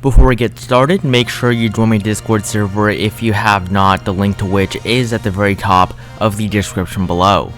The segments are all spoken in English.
Before we get started, make sure you join my Discord server if you have not, the link to which is at the very top of the description below.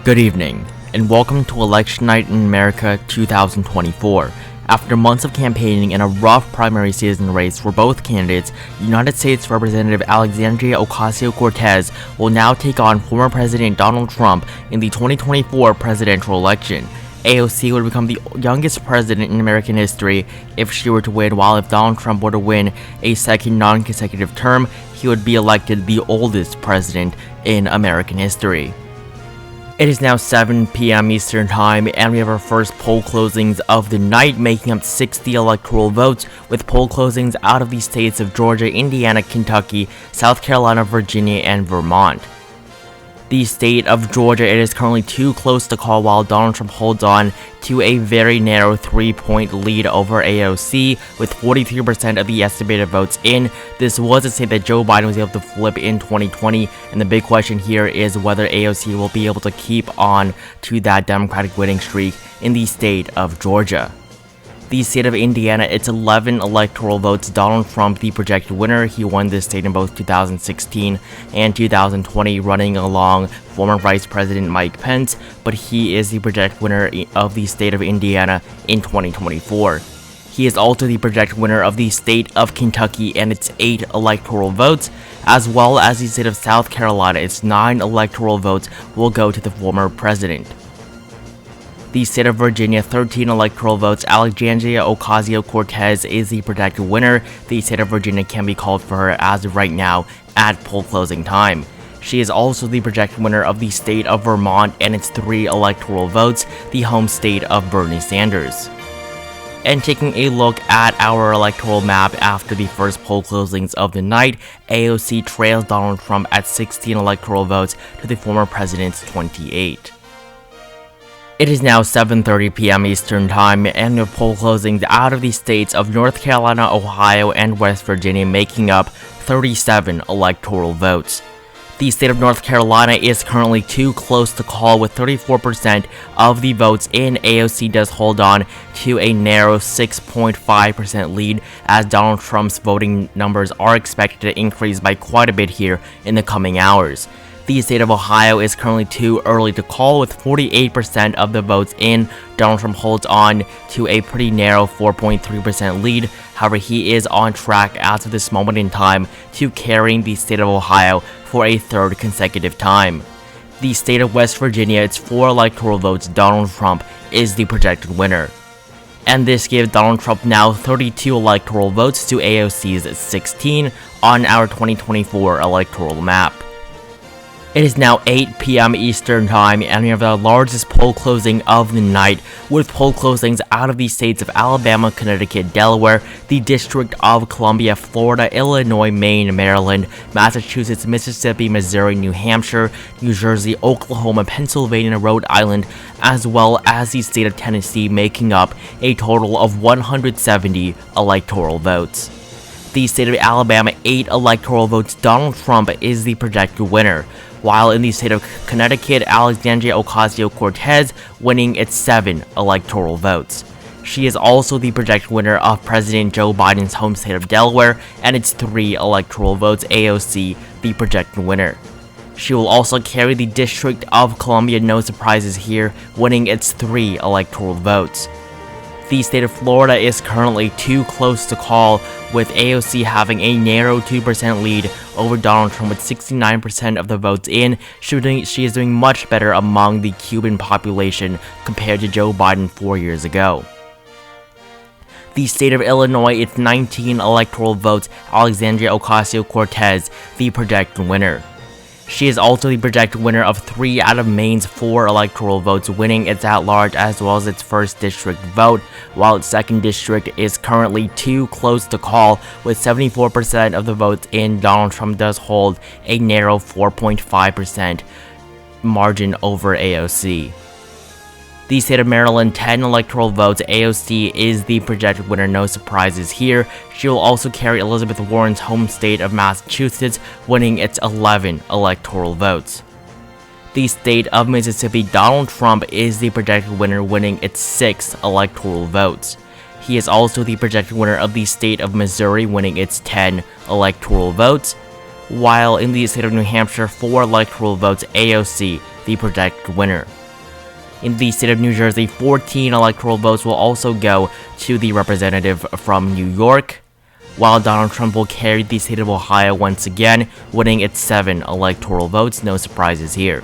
Good evening, and welcome to Election Night in America 2024. After months of campaigning and a rough primary season race for both candidates, United States Representative Alexandria Ocasio-Cortez will now take on former President Donald Trump in the 2024 presidential election. AOC would become the youngest president in American history if she were to win, while if Donald Trump were to win a second non-consecutive term, he would be elected the oldest president in American history. It is now 7 p.m. Eastern Time, and we have our first poll closings of the night, making up 60 electoral votes, with poll closings out of the states of Georgia, Indiana, Kentucky, South Carolina, Virginia, and Vermont. The state of Georgia, it is currently too close to call, while Donald Trump holds on to a very narrow 3-point lead over AOC, with 43% of the estimated votes in. This was a state that Joe Biden was able to flip in 2020, and the big question here is whether AOC will be able to keep on to that Democratic winning streak in the state of Georgia. The state of Indiana, it's 11 electoral votes. Donald Trump, the projected winner. He won this state in both 2016 and 2020, running along former Vice President Mike Pence, but he is the projected winner of the state of Indiana in 2024. He is also the projected winner of the state of Kentucky and its 8 electoral votes, as well as the state of South Carolina. Its 9 electoral votes will go to the former president. The state of Virginia, 13 electoral votes. Alexandria Ocasio-Cortez is the projected winner. The state of Virginia can be called for her as of right now at poll closing time. She is also the projected winner of the state of Vermont and its 3 electoral votes, the home state of Bernie Sanders. And taking a look at our electoral map after the first poll closings of the night, AOC trails Donald Trump at 16 electoral votes to the former president's 28. It is now 7:30 p.m. Eastern Time, and with poll closings out of the states of North Carolina, Ohio, and West Virginia making up 37 electoral votes. The state of North Carolina is currently too close to call, with 34% of the votes in. AOC does hold on to a narrow 6.5% lead, as Donald Trump's voting numbers are expected to increase by quite a bit here in the coming hours. The state of Ohio is currently too early to call, with 48% of the votes in. Donald Trump holds on to a pretty narrow 4.3% lead. However, he is on track as of this moment in time to carrying the state of Ohio for a 3rd consecutive time. The state of West Virginia, its 4 electoral votes. Donald Trump is the projected winner. And this gives Donald Trump now 32 electoral votes to AOC's 16 on our 2024 electoral map. It is now 8 p.m. Eastern Time, and we have the largest poll closing of the night, with poll closings out of the states of Alabama, Connecticut, Delaware, the District of Columbia, Florida, Illinois, Maine, Maryland, Massachusetts, Mississippi, Missouri, New Hampshire, New Jersey, Oklahoma, Pennsylvania, Rhode Island, as well as the state of Tennessee, making up a total of 170 electoral votes. The state of Alabama, 8 electoral votes. Donald Trump is the projected winner, while in the state of Connecticut, Alexandria Ocasio-Cortez winning its 7 electoral votes. She is also the projected winner of President Joe Biden's home state of Delaware and its 3 electoral votes. AOC, the projected winner. She will also carry the District of Columbia, no surprises here, winning its 3 electoral votes. The state of Florida is currently too close to call, with AOC having a narrow 2% lead over Donald Trump with 69% of the votes in. She is doing much better among the Cuban population compared to Joe Biden 4 years ago. The state of Illinois, its 19 electoral votes. Alexandria Ocasio-Cortez, the projected winner. She is also the projected winner of 3 out of Maine's 4 electoral votes, winning its at-large as well as its 1st district vote, while its 2nd district is currently too close to call, with 74% of the votes in. Donald Trump does hold a narrow 4.5% margin over AOC. The state of Maryland, 10 electoral votes. AOC is the projected winner, no surprises here. She will also carry Elizabeth Warren's home state of Massachusetts, winning its 11 electoral votes. The state of Mississippi, Donald Trump is the projected winner, winning its 6 electoral votes. He is also the projected winner of the state of Missouri, winning its 10 electoral votes, while in the state of New Hampshire, 4 electoral votes, AOC the projected winner. In the state of New Jersey, 14 electoral votes will also go to the representative from New York, while Donald Trump will carry the state of Ohio once again, winning its 7 electoral votes, no surprises here.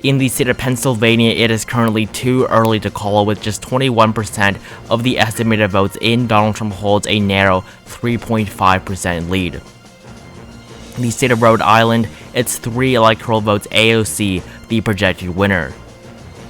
In the state of Pennsylvania, it is currently too early to call, with just 21% of the estimated votes in. Donald Trump holds a narrow 3.5% lead. In the state of Rhode Island, it's 3 electoral votes, AOC the projected winner.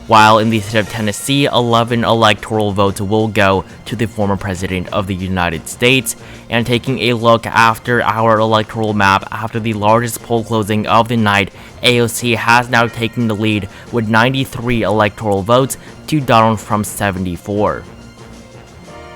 While in the state of Tennessee, 11 electoral votes will go to the former president of the United States. And taking a look after our electoral map, after the largest poll closing of the night, AOC has now taken the lead with 93 electoral votes to Donald Trump's 74.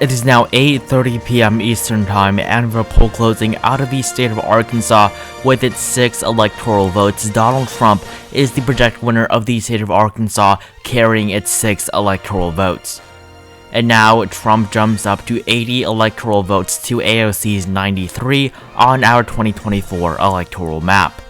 It is now 8:30 p.m. Eastern Time, and for poll closing out of the state of Arkansas with its 6 electoral votes, Donald Trump is the projected winner of the state of Arkansas, carrying its 6 electoral votes. And now Trump jumps up to 80 electoral votes to AOC's 93 on our 2024 electoral map.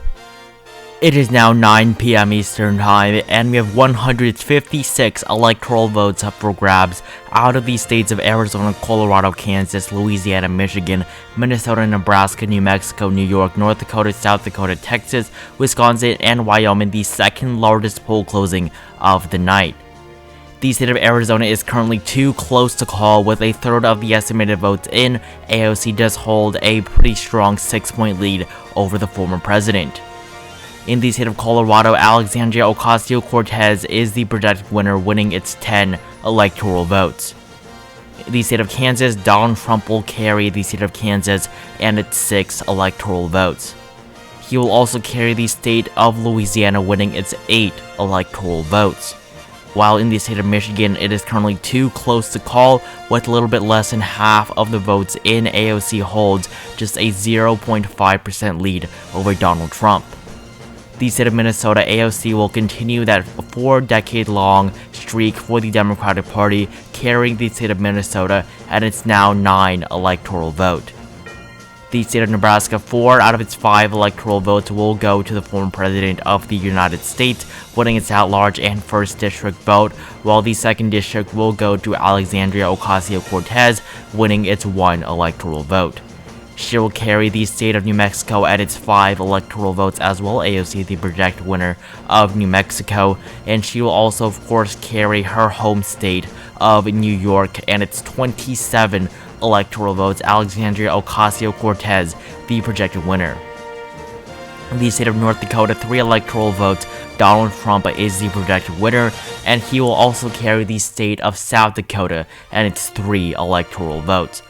It is now 9 p.m. Eastern Time, and we have 156 electoral votes up for grabs out of the states of Arizona, Colorado, Kansas, Louisiana, Michigan, Minnesota, Nebraska, New Mexico, New York, North Dakota, South Dakota, Texas, Wisconsin, and Wyoming, the second largest poll closing of the night. The state of Arizona is currently too close to call, with a third of the estimated votes in. AOC does hold a pretty strong 6-point lead over the former president. In the state of Colorado, Alexandria Ocasio-Cortez is the projected winner, winning its 10 electoral votes. In the state of Kansas, Donald Trump will carry the state of Kansas and its 6 electoral votes. He will also carry the state of Louisiana, winning its 8 electoral votes. While in the state of Michigan, it is currently too close to call, with a little bit less than half of the votes in. AOC holds just a 0.5% lead over Donald Trump. The state of Minnesota, AOC will continue that 4-decade-long streak for the Democratic Party, carrying the state of Minnesota at its now 9 electoral vote. The state of Nebraska, 4 out of its 5 electoral votes will go to the former president of the United States, winning its at-large and 1st district vote, while the 2nd district will go to Alexandria Ocasio-Cortez, winning its 1 electoral vote. She will carry the state of New Mexico at its 5 electoral votes as well, AOC the projected winner of New Mexico, and she will also of course carry her home state of New York and its 27 electoral votes, Alexandria Ocasio-Cortez the projected winner. In the state of North Dakota, 3 electoral votes, Donald Trump is the projected winner, and he will also carry the state of South Dakota and its 3 electoral votes.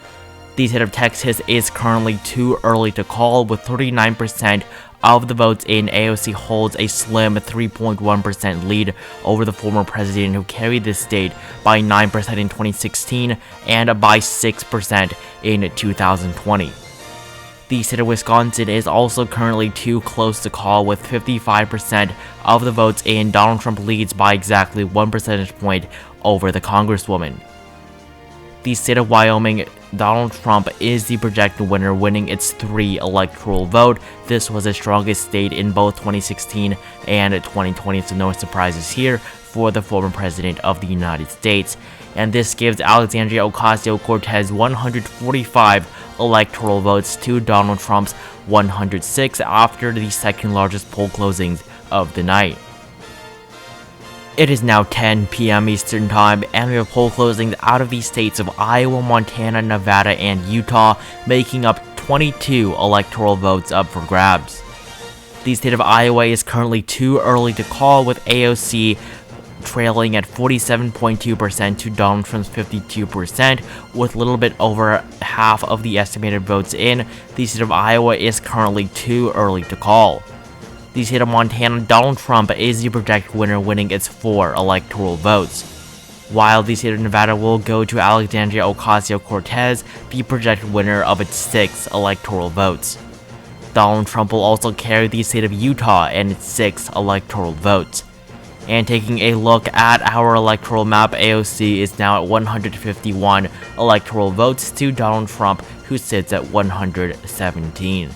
The state of Texas is currently too early to call, with 39% of the votes in. AOC holds a slim 3.1% lead over the former president, who carried this state by 9% in 2016 and by 6% in 2020. The state of Wisconsin is also currently too close to call, with 55% of the votes in. Donald Trump leads by exactly 1 percentage point over the congresswoman. The state of Wyoming, Donald Trump is the projected winner, winning its 3 electoral vote. This was the strongest state in both 2016 and 2020, so no surprises here for the former president of the United States. And this gives Alexandria Ocasio-Cortez 145 electoral votes to Donald Trump's 106 after the second largest poll closings of the night. It is now 10 p.m. Eastern Time, and we have poll closings out of the states of Iowa, Montana, Nevada, and Utah, making up 22 electoral votes up for grabs. The state of Iowa is currently too early to call, with AOC trailing at 47.2% to Donald Trump's 52%, with a little bit over half of the estimated votes in. The state of Iowa is currently too early to call. The state of Montana, Donald Trump is the projected winner, winning its 4 electoral votes. While the state of Nevada will go to Alexandria Ocasio-Cortez, the projected winner of its 6 electoral votes. Donald Trump will also carry the state of Utah and its 6 electoral votes. And taking a look at our electoral map, AOC is now at 151 electoral votes to Donald Trump, who sits at 117.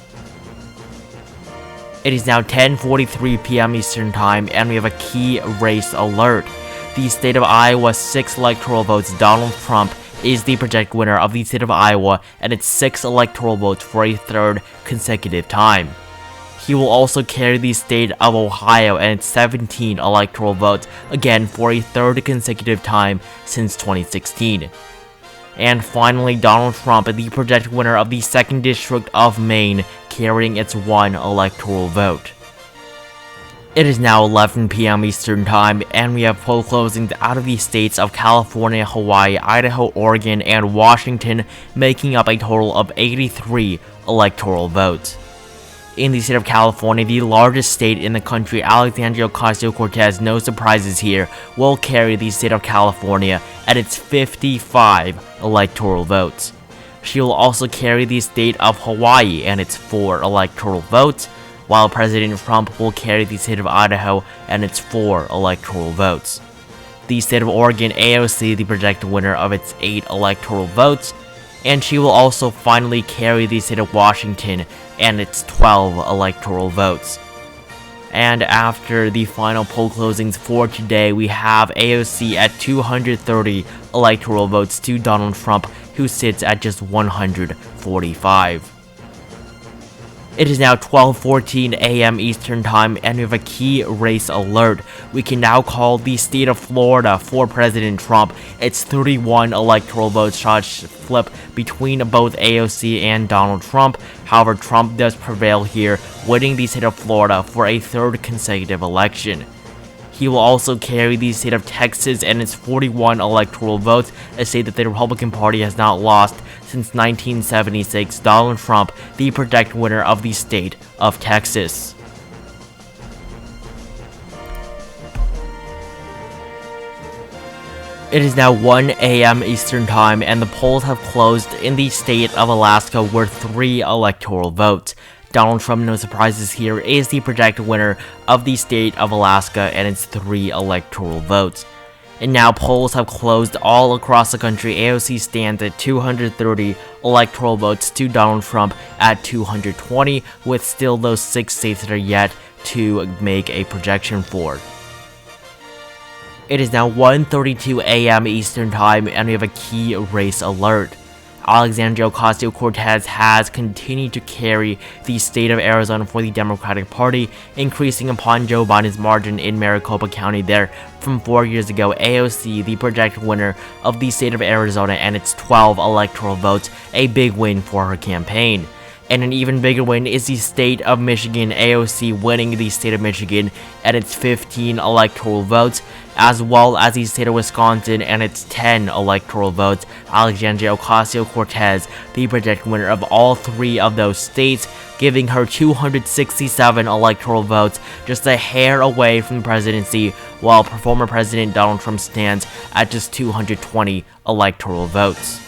It is now 10:43 p.m. Eastern Time, and we have a key race alert. The state of Iowa, 6 electoral votes. Donald Trump is the projected winner of the state of Iowa, and it's 6 electoral votes for a 3rd consecutive time. He will also carry the state of Ohio, and it's 17 electoral votes, again for a 3rd consecutive time since 2016. And finally, Donald Trump, the projected winner of the 2nd District of Maine, carrying its 1 electoral vote. It is now 11 p.m. Eastern Time, and we have poll closings out of the states of California, Hawaii, Idaho, Oregon, and Washington, making up a total of 83 electoral votes. In the state of California, the largest state in the country, Alexandria Ocasio-Cortez, no surprises here, will carry the state of California at its 55 electoral votes. She will also carry the state of Hawaii and its 4 electoral votes, while President Trump will carry the state of Idaho and its 4 electoral votes. The state of Oregon, AOC, the projected winner of its 8 electoral votes, and she will also finally carry the state of Washington and its 12 electoral votes. And after the final poll closings for today, we have AOC at 230 electoral votes to Donald Trump, who sits at just 145. It is now 12:14 a.m. Eastern Time, and we have a key race alert. We can now call the state of Florida for President Trump. It's 31 electoral votes flip between both AOC and Donald Trump. However, Trump does prevail here, winning the state of Florida for a 3rd consecutive election. He will also carry the state of Texas and its 41 electoral votes, a state that the Republican Party has not lost since 1976. Donald Trump, the projected winner of the state of Texas. It is now 1 a.m. Eastern Time, and the polls have closed in the state of Alaska, where 3 electoral votes. Donald Trump, no surprises here, is the projected winner of the state of Alaska and its 3 electoral votes. And now polls have closed all across the country. AOC stands at 230 electoral votes to Donald Trump at 220, with still those 6 states that are yet to make a projection for. It is now 1:32 a.m. Eastern Time, and we have a key race alert. Alexandria Ocasio-Cortez has continued to carry the state of Arizona for the Democratic Party, increasing upon Joe Biden's margin in Maricopa County there from 4 years ago. AOC, the projected winner of the state of Arizona and its 12 electoral votes, a big win for her campaign. And an even bigger win is the state of Michigan, AOC winning the state of Michigan and its 15 electoral votes, as well as the state of Wisconsin and its 10 electoral votes. Alexandria Ocasio-Cortez, the projected winner of all 3 of those states, giving her 267 electoral votes, just a hair away from the presidency, while former President Donald Trump stands at just 220 electoral votes.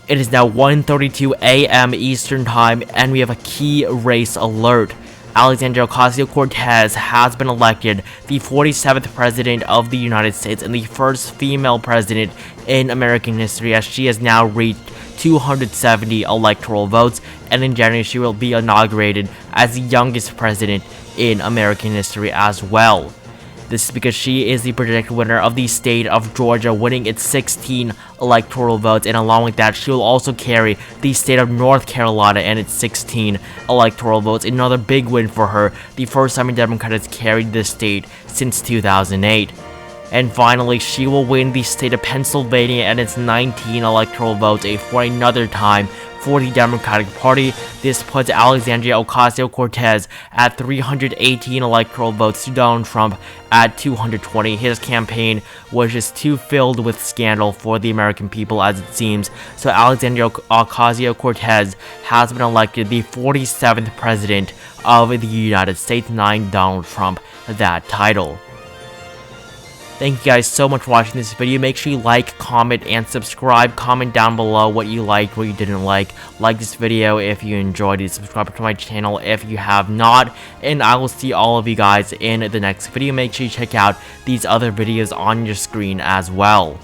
It is now 1:32 a.m. Eastern Time, and we have a key race alert. Alexandria Ocasio-Cortez has been elected the 47th President of the United States and the first female president in American history, as she has now reached 270 electoral votes, and in January she will be inaugurated as the youngest president in American history as well. This is because she is the projected winner of the state of Georgia, winning its 16 electoral votes, and along with that, she will also carry the state of North Carolina and its 16 electoral votes. Another big win for her, the first time a Democrat has carried this state since 2008. And finally, she will win the state of Pennsylvania and its 19 electoral votes for another time for the Democratic Party. This puts Alexandria Ocasio-Cortez at 318 electoral votes to Donald Trump at 220. His campaign was just too filled with scandal for the American people, as it seems. So Alexandria Ocasio-Cortez has been elected the 47th President of the United States, denying Donald Trump that title. Thank you guys so much for watching this video. Make sure you like, comment, and subscribe. Comment down below what you liked, what you didn't like. Like this video if you enjoyed it. Subscribe to my channel if you have not. And I will see all of you guys in the next video. Make sure you check out these other videos on your screen as well.